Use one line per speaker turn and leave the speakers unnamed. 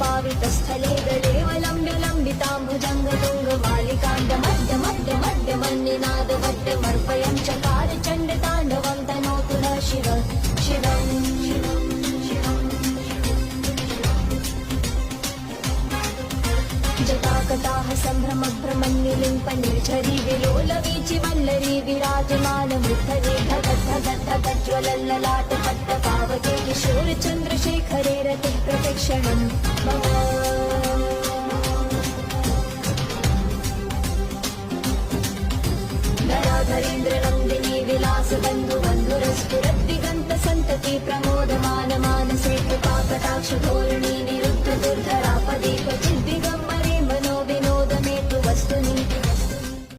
पावितस्थले गलेवलम्ब्य लम्बिताम्बुजङ्गतुङ्गमालिकाण्ड मध्य मध्य मध्य मन्निनाद वट्टमर्पयं चकार चण्डताण्डवं तनोतु नः शिव शिवम् जटाकटाः सम्भ्रमभ्रमन्निलिम्प निर्झरी विलोलवीचि वल्लरी विराजमानमुद्धरे धगद्धगद्धगज्ज्वलल्ललाट पट्टपावके किशोरचन्द्रशेखरे रतिप्रतिक्षणम् मम धराधरेन्द्रनन्दिनी विलासबन्धुबन्धुरस्फुरद्दिगन्तसन्तति प्रमोदमान मानसे कृपाकटाक्षधोरणी निरुद्धदुर्धरापदीपति